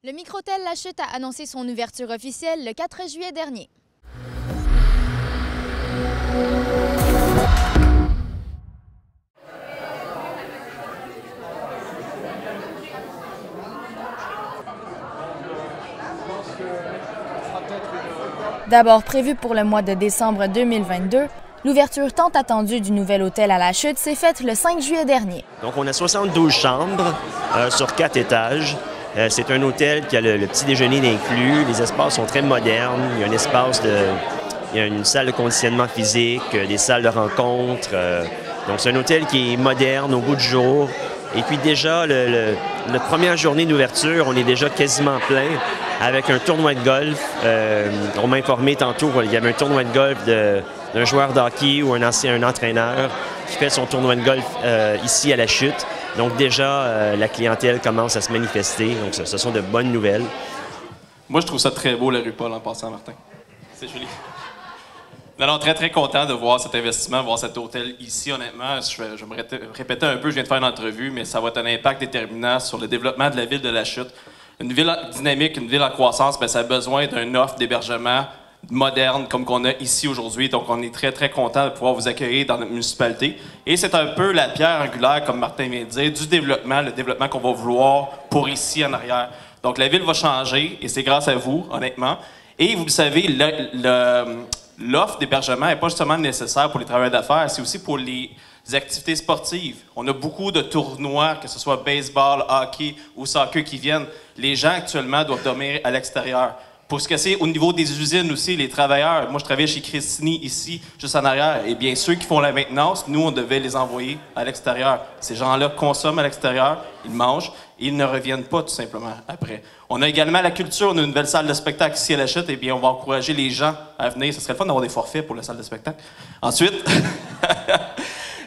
Le microtel La Chute a annoncé son ouverture officielle le 4 juillet dernier. D'abord prévue pour le mois de décembre 2022, l'ouverture tant attendue du nouvel hôtel à La Chute s'est faite le 5 juillet dernier. Donc on a 72 chambres sur 4 étages. C'est un hôtel qui a le petit déjeuner inclus. Les espaces sont très modernes. Il y a un espace il y a une salle de conditionnement physique, des salles de rencontre. Donc c'est un hôtel qui est moderne au bout du jour. Et puis déjà, notre première journée d'ouverture, on est déjà quasiment plein avec un tournoi de golf. On m'a informé tantôt qu'il y avait un tournoi de golf d'un joueur de hockey ou un entraîneur qui fait son tournoi de golf ici à La Chute. Donc déjà, la clientèle commence à se manifester. Donc ce sont de bonnes nouvelles. Moi, je trouve ça très beau, la rue Paul, en passant, Martin. C'est joli. Alors, très, très content de voir cet investissement, voir cet hôtel ici, honnêtement. Je vais me répéter un peu, je viens de faire une entrevue, mais ça va être un impact déterminant sur le développement de la ville de La Chute. Une ville dynamique, une ville en croissance, bien, ça a besoin d'une offre d'hébergement moderne comme qu'on a ici aujourd'hui. Donc, on est très, très content de pouvoir vous accueillir dans notre municipalité. Et c'est un peu la pierre angulaire, comme Martin vient de dire, du développement, le développement qu'on va vouloir pour ici en arrière. Donc, la ville va changer et c'est grâce à vous, honnêtement. Et vous le savez, l'offre d'hébergement n'est pas justement nécessaire pour les travailleurs d'affaires, c'est aussi pour les activités sportives. On a beaucoup de tournois, que ce soit baseball, hockey ou soccer qui viennent. Les gens actuellement doivent dormir à l'extérieur. Pour ce que c'est au niveau des usines aussi, les travailleurs, moi je travaille chez Christini ici, juste en arrière, et bien ceux qui font la maintenance, nous on devait les envoyer à l'extérieur. Ces gens-là consomment à l'extérieur, ils mangent, et ils ne reviennent pas tout simplement après. On a également la culture, on a une nouvelle salle de spectacle ici à La Chute, et bien on va encourager les gens à venir. Ce serait le fun d'avoir des forfaits pour la salle de spectacle. Ensuite,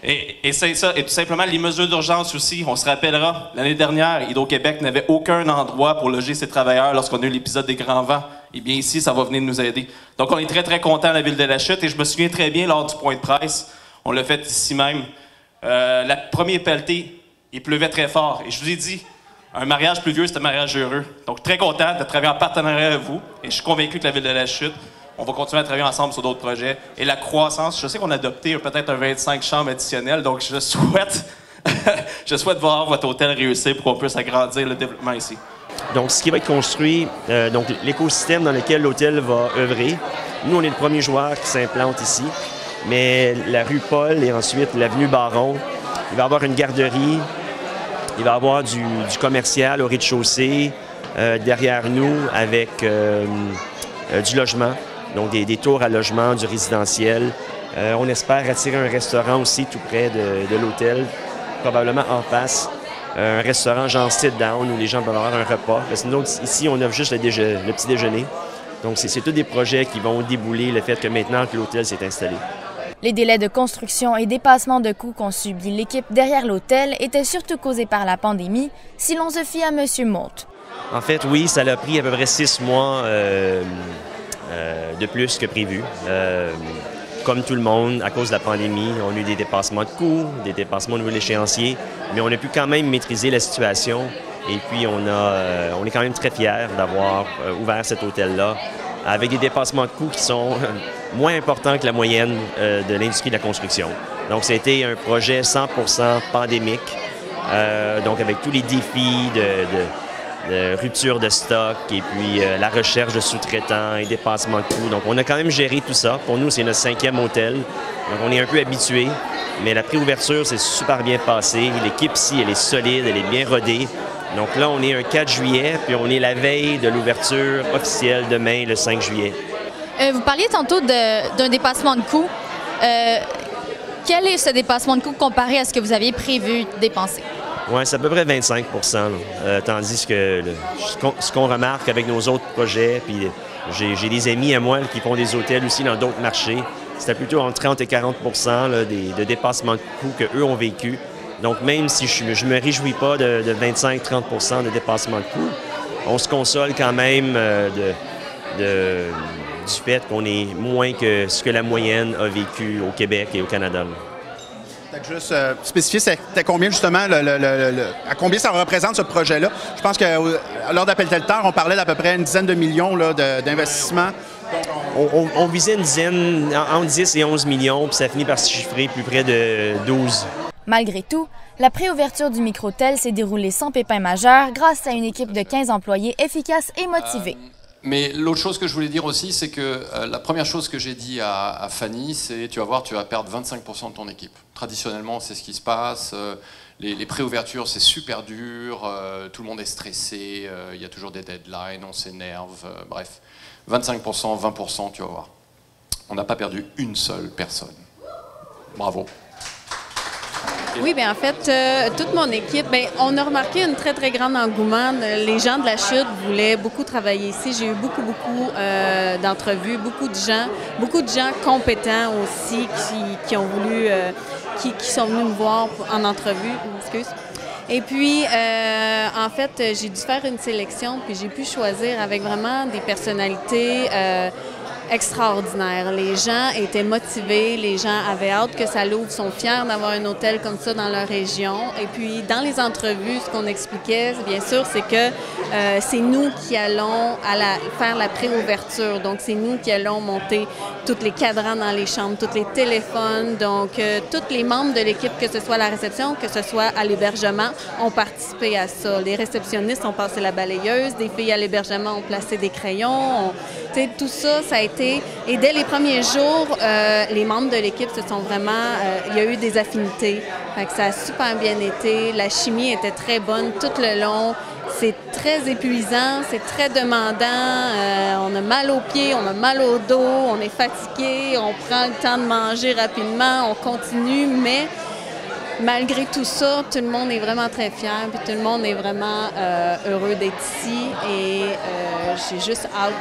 et c'est ça, et tout simplement les mesures d'urgence aussi. On se rappellera, l'année dernière, Hydro-Québec n'avait aucun endroit pour loger ses travailleurs lorsqu'on a eu l'épisode des grands vents. Eh bien ici, ça va venir nous aider. Donc on est très, très content à la ville de La Chute, et je me souviens très bien lors du point de presse, on l'a fait ici même, la première pelletée, il pleuvait très fort, et je vous ai dit, un mariage pluvieux, c'est un mariage heureux. Donc très content de travailler en partenariat avec vous, et je suis convaincu que la ville de La Chute, on va continuer à travailler ensemble sur d'autres projets. Et la croissance, je sais qu'on a adopté peut-être un 25 chambres additionnelles, donc je souhaite voir votre hôtel réussir pour qu'on puisse agrandir le développement ici. Donc, ce qui va être construit, donc l'écosystème dans lequel l'hôtel va œuvrer, nous, on est le premier joueur qui s'implante ici, mais la rue Paul et ensuite l'avenue Baron, il va y avoir une garderie, il va y avoir du commercial au rez-de-chaussée, derrière nous, avec du logement. Donc, des tours à logement, du résidentiel. On espère attirer un restaurant aussi tout près de l'hôtel, probablement en face. Un restaurant genre sit-down où les gens peuvent avoir un repas. Parce que nous autres, ici, on offre juste le petit déjeuner. Donc, c'est tous des projets qui vont débouler le fait que maintenant que l'hôtel s'est installé. Les délais de construction et dépassement de coûts qu'ont subi l'équipe derrière l'hôtel étaient surtout causés par la pandémie, si l'on se fie à M. Moult. En fait, oui, ça a pris à peu près 6 mois de plus que prévu. Comme tout le monde, à cause de la pandémie, on a eu des dépassements de coûts, des dépassements au niveau de l'échéancier, mais on a pu quand même maîtriser la situation. Et puis, on est quand même très fiers d'avoir ouvert cet hôtel-là avec des dépassements de coûts qui sont moins importants que la moyenne de l'industrie de la construction. Donc, c'était un projet 100% pandémique, donc avec tous les défis de rupture de stock et puis la recherche de sous-traitants et dépassement de coûts. Donc, on a quand même géré tout ça. Pour nous, c'est notre 5e hôtel. Donc, on est un peu habitué, mais la préouverture s'est super bien passée. L'équipe ici, elle est solide, elle est bien rodée. Donc là, on est un 4 juillet, puis on est la veille de l'ouverture officielle demain, le 5 juillet. Vous parliez tantôt d'un dépassement de coûts. Quel est ce dépassement de coûts comparé à ce que vous aviez prévu dépenser? Oui, c'est à peu près 25 tandis que ce qu'on remarque avec nos autres projets, puis j'ai des amis à moi qui font des hôtels aussi dans d'autres marchés, c'était plutôt entre 30 et 40 de dépassement de coûts qu'eux ont vécu. Donc, même si je ne me réjouis pas de 25-30 de dépassement de coûts, on se console quand même du fait qu'on est moins que ce que la moyenne a vécu au Québec et au Canada. Ta Juste spécifier, c'était combien justement, à combien ça représente ce projet-là? Je pense que lors d'Appel Terre, on parlait d'à peu près une dizaine de millions d'investissements. On visait une dizaine, entre 10 et 11 millions, puis ça finit par se chiffrer plus près de 12. Malgré tout, la préouverture du micro-hôtel s'est déroulée sans pépin majeur grâce à une équipe de 15 employés efficaces et motivés. Mais l'autre chose que je voulais dire aussi, c'est que la première chose que j'ai dit à Fanny, c'est tu vas voir, tu vas perdre 25% de ton équipe. Traditionnellement, c'est ce qui se passe. Les préouvertures, c'est super dur. Tout le monde est stressé. Il y a toujours des deadlines, on s'énerve. Bref, 25%, 20%, tu vas voir. On n'a pas perdu une seule personne. Bravo. Oui, bien en fait, toute mon équipe, bien, on a remarqué un très, très grand engouement. Les gens de la chute voulaient beaucoup travailler ici. J'ai eu beaucoup d'entrevues, beaucoup de gens compétents aussi qui ont voulu, qui sont venus me voir en entrevue. Excuse. Et puis, en fait, j'ai dû faire une sélection, puis j'ai pu choisir avec vraiment des personnalités extraordinaire. Les gens étaient motivés, les gens avaient hâte que ça l'ouvre, sont fiers d'avoir un hôtel comme ça dans leur région. Et puis, dans les entrevues, ce qu'on expliquait, bien sûr, c'est que c'est nous qui allons faire la préouverture. Donc, c'est nous qui allons monter tous les cadrans dans les chambres, tous les téléphones. Donc, tous les membres de l'équipe, que ce soit à la réception, que ce soit à l'hébergement, ont participé à ça. Les réceptionnistes ont passé la balayeuse, des filles à l'hébergement ont placé des crayons. Tout ça, ça a été... Et dès les premiers jours, les membres de l'équipe se sont vraiment... il y a eu des affinités. Fait que ça a super bien été. La chimie était très bonne tout le long. C'est très épuisant, c'est très demandant. On a mal aux pieds, on a mal au dos, on est fatigué, on prend le temps de manger rapidement, on continue, mais... Malgré tout ça, tout le monde est vraiment très fier, puis tout le monde est vraiment heureux d'être ici et j'ai juste hâte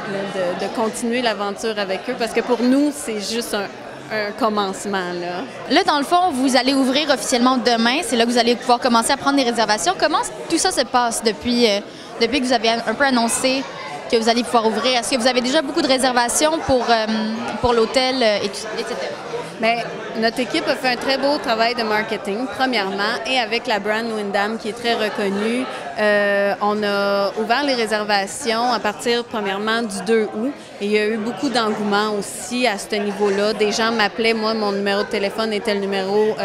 de continuer l'aventure avec eux parce que pour nous, c'est juste un commencement. Là, dans le fond, vous allez ouvrir officiellement demain. C'est là que vous allez pouvoir commencer à prendre des réservations. Comment tout ça se passe depuis que vous avez un peu annoncé que vous allez pouvoir ouvrir? Est-ce que vous avez déjà beaucoup de réservations pour l'hôtel, etc.? Bien, notre équipe a fait un très beau travail de marketing, premièrement, et avec la brand Wyndham, qui est très reconnue. On a ouvert les réservations à partir, premièrement, du 2 août. Et il y a eu beaucoup d'engouement aussi à ce niveau-là. Des gens m'appelaient, moi, mon numéro de téléphone était le numéro...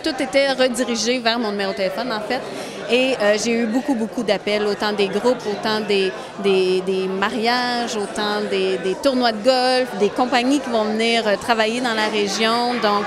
tout était redirigé vers mon numéro de téléphone, en fait. Et j'ai eu beaucoup d'appels, autant des groupes, autant des mariages, autant des tournois de golf, des compagnies qui vont venir travailler dans la région. Donc,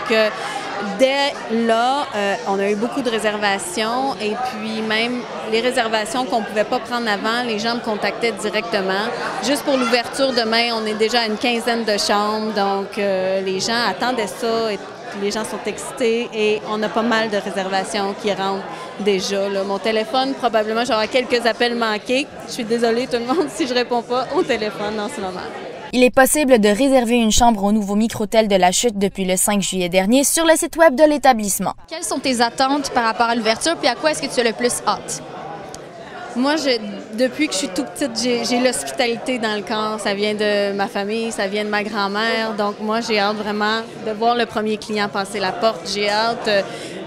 dès là, on a eu beaucoup de réservations et puis même les réservations qu'on ne pouvait pas prendre avant, les gens me contactaient directement. Juste pour l'ouverture demain, on est déjà à une quinzaine de chambres, donc les gens attendaient ça et les gens sont excités et on a pas mal de réservations qui rentrent déjà. Là. Mon téléphone, probablement, j'aurai quelques appels manqués. Je suis désolée tout le monde si je ne réponds pas au téléphone en ce moment. Il est possible de réserver une chambre au nouveau micro-hôtel de la Chute depuis le 5 juillet dernier sur le site web de l'établissement. Quelles sont tes attentes par rapport à l'ouverture puis à quoi est-ce que tu as le plus hâte? Moi, depuis que je suis toute petite, j'ai l'hospitalité dans le corps. Ça vient de ma famille, ça vient de ma grand-mère. Donc, moi, j'ai hâte vraiment de voir le premier client passer la porte. J'ai hâte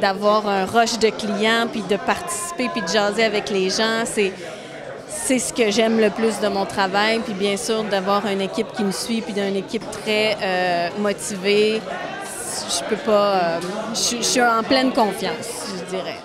d'avoir un rush de clients, puis de participer, puis de jaser avec les gens. C'est ce que j'aime le plus de mon travail. Puis bien sûr, d'avoir une équipe qui me suit, puis d'une équipe très motivée. Je peux pas... je suis en pleine confiance, je dirais.